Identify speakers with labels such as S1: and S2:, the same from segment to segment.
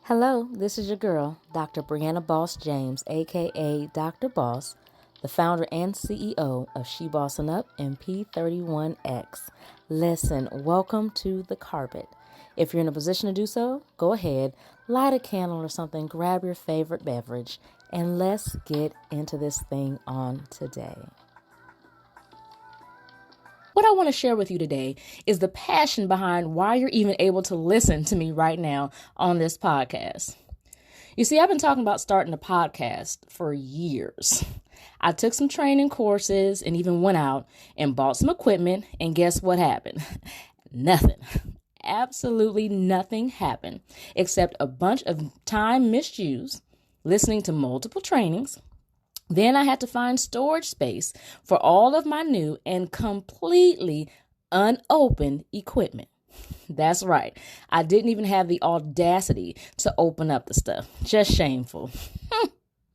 S1: Hello, this is your girl, Dr. Brianna Boss James, aka Dr. Boss, the founder and CEO of She Bossin' Up and P31X. Listen, welcome to the carpet. If you're in a position to do so, go ahead, light a candle or something, grab your favorite beverage, and let's get into this thing on today. What I want to share with you today is the passion behind why you're even able to listen to me right now on this podcast. You see, I've been talking about starting a podcast for years. I took some training courses and even went out and bought some equipment, and guess what happened? Nothing. Absolutely nothing happened except a bunch of time misused, listening to multiple trainings. Then I had to find storage space for all of my new and completely unopened equipment. That's right. I didn't even have the audacity to open up the stuff. Just shameful.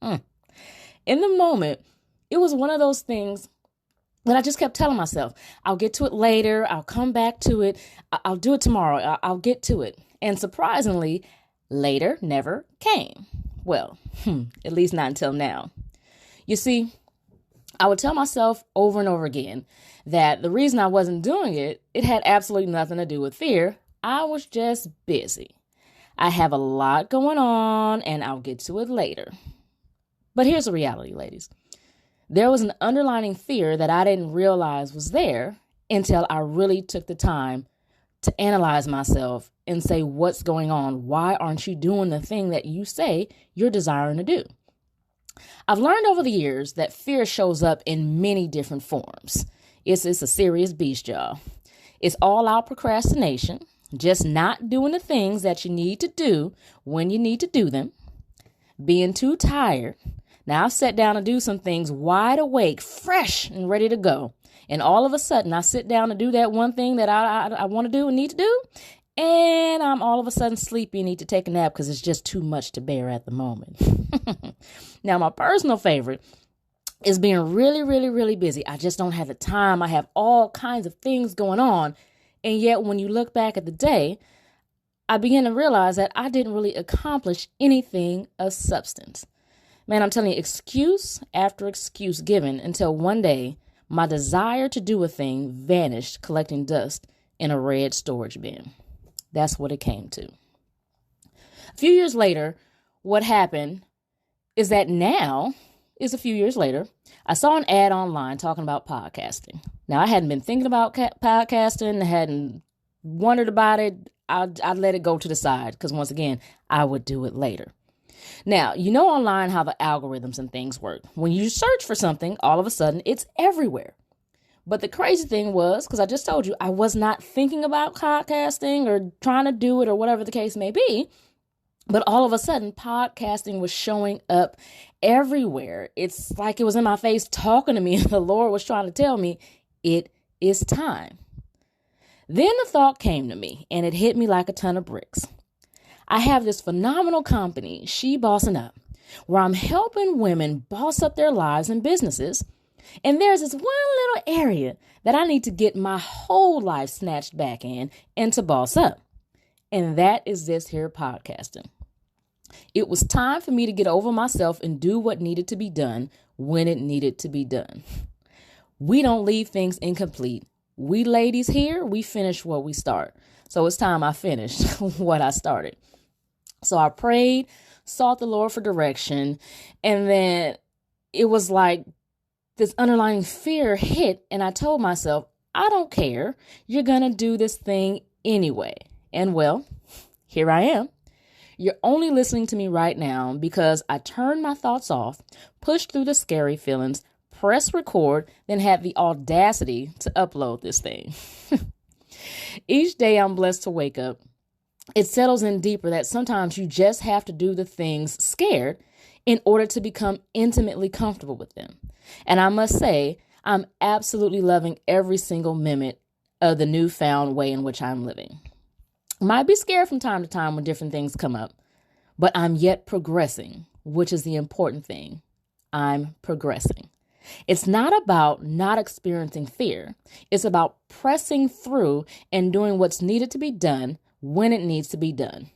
S1: In the moment, it was one of those things that I just kept telling myself, I'll get to it later. I'll come back to it. I'll do it tomorrow. I'll get to it. And surprisingly, later never came. Well, at least not until now. You see, I would tell myself over and over again that the reason I wasn't doing it, it had absolutely nothing to do with fear. I was just busy. I have a lot going on and I'll get to it later. But here's the reality, ladies. There was an underlying fear that I didn't realize was there until I really took the time to analyze myself and say, what's going on? Why aren't you doing the thing that you say you're desiring to do? I've learned over the years that fear shows up in many different forms. It's a serious beast, y'all. It's all out procrastination, just not doing the things that you need to do when you need to do them, being too tired. Now I've sat down to do some things wide awake, fresh and ready to go. And all of a sudden I sit down to do that one thing that I want to do and need to do. And I'm all of a sudden sleepy and need to take a nap because it's just too much to bear at the moment. Now, my personal favorite is being really, really, really busy. I just don't have the time. I have all kinds of things going on. And yet when you look back at the day, I begin to realize that I didn't really accomplish anything of substance. Man, I'm telling you, excuse after excuse given until one day my desire to do a thing vanished, collecting dust in a red storage bin. That's what it came to. A few years later, what happened is that now, a few years later, I saw an ad online talking about podcasting. Now, I hadn't been thinking about podcasting, hadn't wondered about it. I'd let it go to the side because, once again, I would do it later. Now, you know online how the algorithms and things work. When you search for something, all of a sudden, it's everywhere. But the crazy thing was, because I just told you, I was not thinking about podcasting or trying to do it or whatever the case may be. But all of a sudden, podcasting was showing up everywhere. It's like it was in my face talking to me. And the Lord was trying to tell me it is time. Then the thought came to me and it hit me like a ton of bricks. I have this phenomenal company, She Bossin' Up, where I'm helping women boss up their lives and businesses. And there's this one little area that I need to get my whole life snatched back in and to boss up. And that is this here podcasting. It was time for me to get over myself and do what needed to be done when it needed to be done. We don't leave things incomplete. We ladies here, we finish what we start. So it's time I finished what I started. So I prayed, sought the Lord for direction, and then it was like this underlying fear hit, and I told myself, I don't care. You're going to do this thing anyway. And well, here I am. You're only listening to me right now because I turned my thoughts off, pushed through the scary feelings, pressed record, then had the audacity to upload this thing. Each day I'm blessed to wake up. It settles in deeper that sometimes you just have to do the things scared in order to become intimately comfortable with them. And I must say, I'm absolutely loving every single minute of the newfound way in which I'm living. Might be scared from time to time when different things come up, but I'm yet progressing, which is the important thing. I'm progressing. It's not about not experiencing fear. It's about pressing through and doing what's needed to be done when it needs to be done.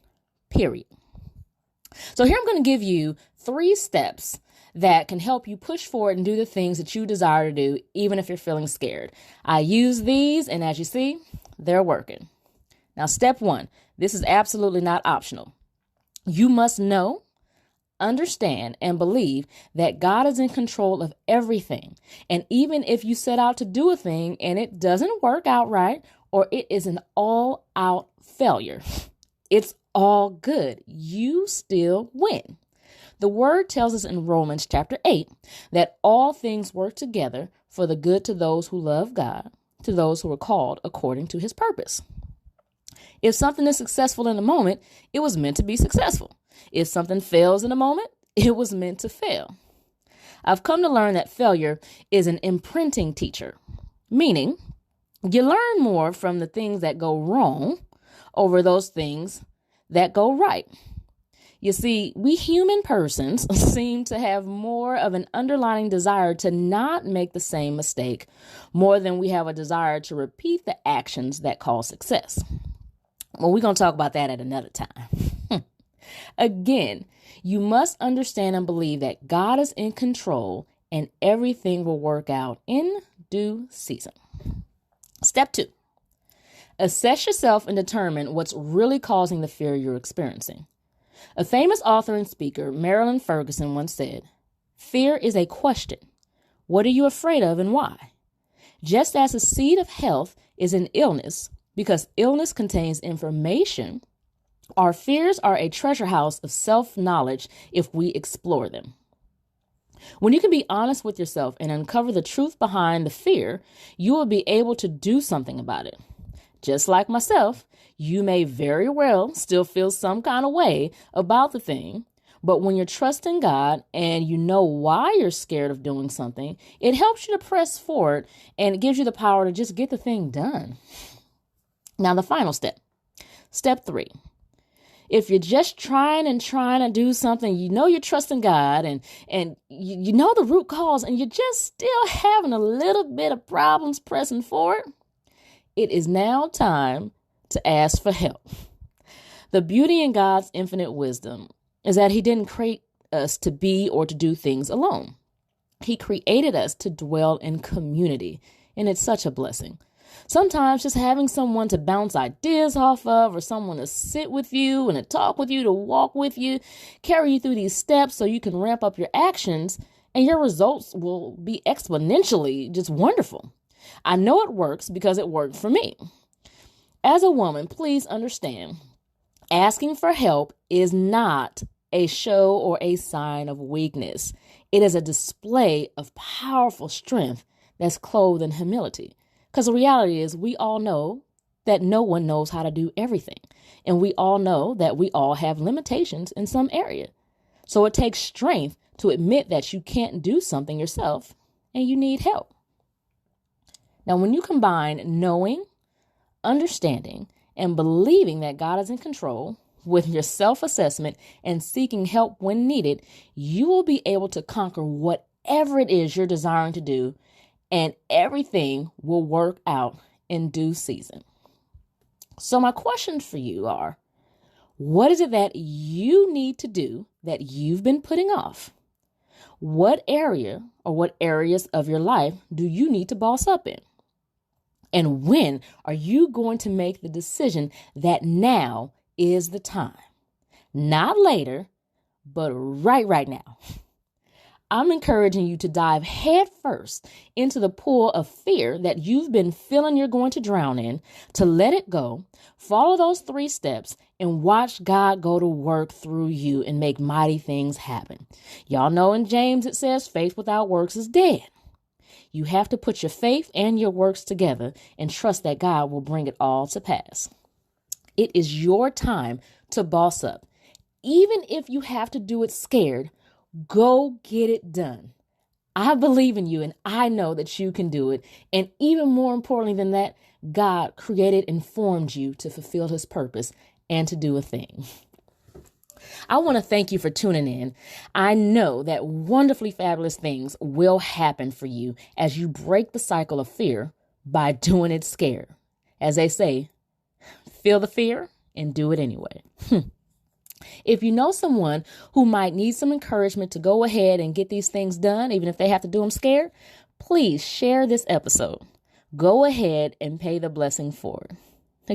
S1: Period. So here I'm going to give you 3 steps that can help you push forward and do the things that you desire to do, even if you're feeling scared. I use these, and as you see, they're working. Now, step 1, this is absolutely not optional. You must know, understand, and believe that God is in control of everything. And even if you set out to do a thing and it doesn't work out right, or it is an all-out failure, it's all good. You still win. The word tells us in Romans chapter 8 that all things work together for the good to those who love God, to those who are called according to his purpose. If something is successful in a moment, it was meant to be successful. If something fails in a moment, it was meant to fail. I've come to learn that failure is an imprinting teacher, meaning you learn more from the things that go wrong over those things that go right. You see, we human persons seem to have more of an underlying desire to not make the same mistake more than we have a desire to repeat the actions that cause success. Well, we're going to talk about that at another time. Again, you must understand and believe that God is in control and everything will work out in due season. Step 2, assess yourself and determine what's really causing the fear you're experiencing. A famous author and speaker, Marilyn Ferguson, once said, "Fear is a question. What are you afraid of and why?" Just as the seed of health is in illness, because illness contains information, our fears are a treasure house of self-knowledge if we explore them. When you can be honest with yourself and uncover the truth behind the fear, you will be able to do something about it. Just like myself, you may very well still feel some kind of way about the thing, but when you're trusting God and you know why you're scared of doing something, it helps you to press forward and it gives you the power to just get the thing done. Now, the final step, step 3. If you're just trying to do something, you know you're trusting God and you know the root cause and you're just still having a little bit of problems pressing forward, it is now time to ask for help. The beauty in God's infinite wisdom is that he didn't create us to be or to do things alone. He created us to dwell in community, and it's such a blessing. Sometimes just having someone to bounce ideas off of, or someone to sit with you and to talk with you, to walk with you, carry you through these steps so you can ramp up your actions, and your results will be exponentially just wonderful. I know it works because it worked for me. As a woman, please understand, asking for help is not a show or a sign of weakness. It is a display of powerful strength that's clothed in humility. Because the reality is we all know that no one knows how to do everything. And we all know that we all have limitations in some area. So it takes strength to admit that you can't do something yourself and you need help. Now, when you combine knowing, understanding, and believing that God is in control with your self-assessment and seeking help when needed, you will be able to conquer whatever it is you're desiring to do, and everything will work out in due season. So my questions for you are, what is it that you need to do that you've been putting off? What area or what areas of your life do you need to boss up in? And when are you going to make the decision that now is the time? Not later, but right now. I'm encouraging you to dive headfirst into the pool of fear that you've been feeling you're going to drown in, to let it go, follow those 3 steps, and watch God go to work through you and make mighty things happen. Y'all know in James it says faith without works is dead. You have to put your faith and your works together and trust that God will bring it all to pass. It is your time to boss up. Even if you have to do it scared, go get it done. I believe in you and I know that you can do it. And even more importantly than that, God created and formed you to fulfill his purpose and to do a thing. I want to thank you for tuning in. I know that wonderfully fabulous things will happen for you as you break the cycle of fear by doing it scared. As they say, feel the fear and do it anyway. If you know someone who might need some encouragement to go ahead and get these things done, even if they have to do them scared, please share this episode. Go ahead and pay the blessing forward.